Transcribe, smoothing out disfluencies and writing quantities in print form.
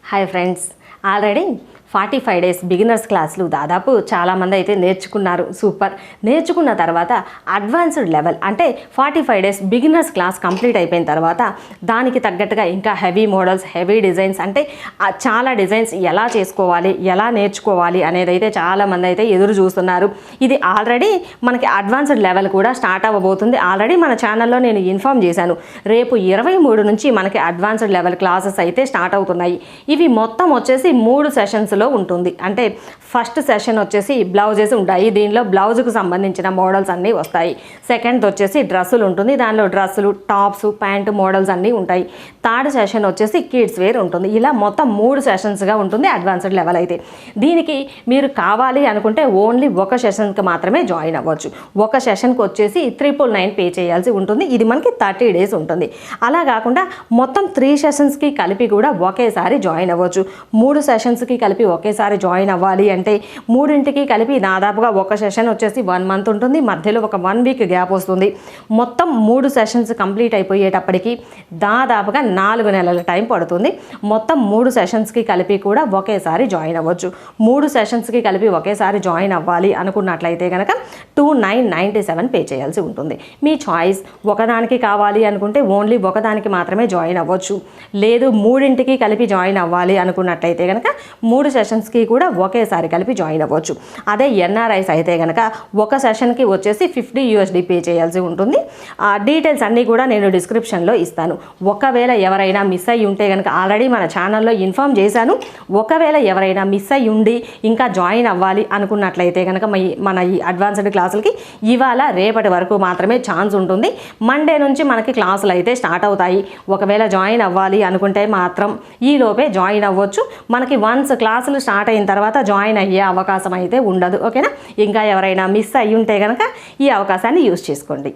Hi friends, already 45 days beginners క్లాసులు దాదాపు చాలామంది అయితే నేర్చుకున్నారు. సూపర్. నేర్చుకున్న తర్వాత అడ్వాన్స్డ్ లెవెల్ అంటే 45 డేస్ బిగినర్స్ క్లాస్ కంప్లీట్ అయిపోయిన తర్వాత దానికి తగ్గట్టుగా ఇంకా హెవీ మోడల్స్, హెవీ డిజైన్స్ అంటే చాలా డిజైన్స్ ఎలా చేసుకోవాలి, ఎలా నేర్చుకోవాలి అనేది అయితే చాలామంది అయితే ఎదురు చూస్తున్నారు. ఇది ఆల్రెడీ మనకి అడ్వాన్స్డ్ లెవెల్ కూడా స్టార్ట్ అవ్వబోతుంది. ఆల్రెడీ మన ఛానల్లో నేను ఇన్ఫామ్ చేశాను. రేపు 23 నుంచి మనకి అడ్వాన్స్డ్ లెవెల్ క్లాసెస్ అయితే స్టార్ట్ అవుతున్నాయి. ఇవి మొత్తం వచ్చేసి 3 సెషన్స్లో ఉంటుంది. అంటే ఫస్ట్ సెషన్ వచ్చేసి బ్లౌజెస్ ఉంటాయి. దీనిలో బ్లౌజ్కు సంబంధించిన మోడల్స్ అన్నీ వస్తాయి. సెకండ్ వచ్చేసి డ్రెస్సులు ఉంటుంది. దానిలో డ్రెస్సులు, టాప్స్, ప్యాంటు మోడల్స్ అన్నీ ఉంటాయి. థర్డ్ సెషన్ వచ్చేసి కిడ్స్ వేర్ ఉంటుంది. ఇలా మొత్తం 3 సెషన్స్గా ఉంటుంది అడ్వాన్స్డ్ లెవెల్ అయితే. దీనికి మీరు కావాలి అనుకుంటే ఓన్లీ ఒక సెషన్కి మాత్రమే జాయిన్ అవ్వచ్చు. ఒక సెషన్కి వచ్చేసి 999 పే చేయాల్సి ఉంటుంది. ఇది మనకి 30 డేస్ ఉంటుంది. అలా కాకుండా మొత్తం 3 సెషన్స్కి కలిపి కూడా ఒకేసారి జాయిన్ అవ్వచ్చు. 3 సెషన్స్కి కలిపి ఒకేసారి జాయిన్ అవ్వాలి అంటే మూడింటికి కలిపి దాదాపుగా ఒక సెషన్ వచ్చేసి 1 మంత్ ఉంటుంది. మధ్యలో ఒక 1 వీక్ గ్యాప్ వస్తుంది. మొత్తం 3 సెషన్స్ కంప్లీట్ అయిపోయేటప్పటికి దాదాపుగా 4 నెలల టైం పడుతుంది. మొత్తం 3 సెషన్స్కి కలిపి కూడా ఒకేసారి జాయిన్ అవ్వచ్చు. 3 సెషన్స్కి కలిపి ఒకేసారి జాయిన్ అవ్వాలి అనుకున్నట్లయితే కనుక 2997 పే చేయాల్సి ఉంటుంది. మీ చాయిస్. ఒకదానికి కావాలి అనుకుంటే ఓన్లీ ఒకదానికి మాత్రమే జాయిన్ అవ్వచ్చు. లేదు మూడింటికి కలిపి జాయిన్ అవ్వాలి అనుకున్నట్లయితే కనుక 3 సెషన్స్కి కూడా ఒకేసారి కలిపి జాయిన్ అవ్వచ్చు. అదే ఎన్ఆర్ఐస్ అయితే కనుక ఒక సెషన్కి వచ్చేసి $50 పే చేయాల్సి ఉంటుంది. ఆ డీటెయిల్స్ అన్నీ కూడా నేను డిస్క్రిప్షన్లో ఇస్తాను. ఒకవేళ ఎవరైనా మిస్ అయ్యి ఉంటే కనుక ఆల్రెడీ మన ఛానల్లో ఇన్ఫామ్ చేశాను. ఒకవేళ ఎవరైనా మిస్ అయ్యి ఉండి ఇంకా జాయిన్ అవ్వాలి అనుకున్నట్లయితే కనుక మన ఈ అడ్వాన్స్డ్ క్లాసులకి ఇవాళ రేపటి వరకు మాత్రమే ఛాన్స్ ఉంటుంది. మండే నుంచి మనకి క్లాసులు అయితే స్టార్ట్ అవుతాయి. ఒకవేళ జాయిన్ అవ్వాలి అనుకుంటే మాత్రం ఈలోపే జాయిన్ అవ్వచ్చు. మనకి వన్స్ క్లాసులు స్టార్ట్ అయిన తర్వాత జాయిన్ అయ్యే అవకాశం అయితే ఉండదు. ఓకేనా? ఇంకా ఎవరైనా మిస్ అయ్యి ఉంటే కనుక ఈ అవకాశాన్ని యూజ్ చేసుకోండి.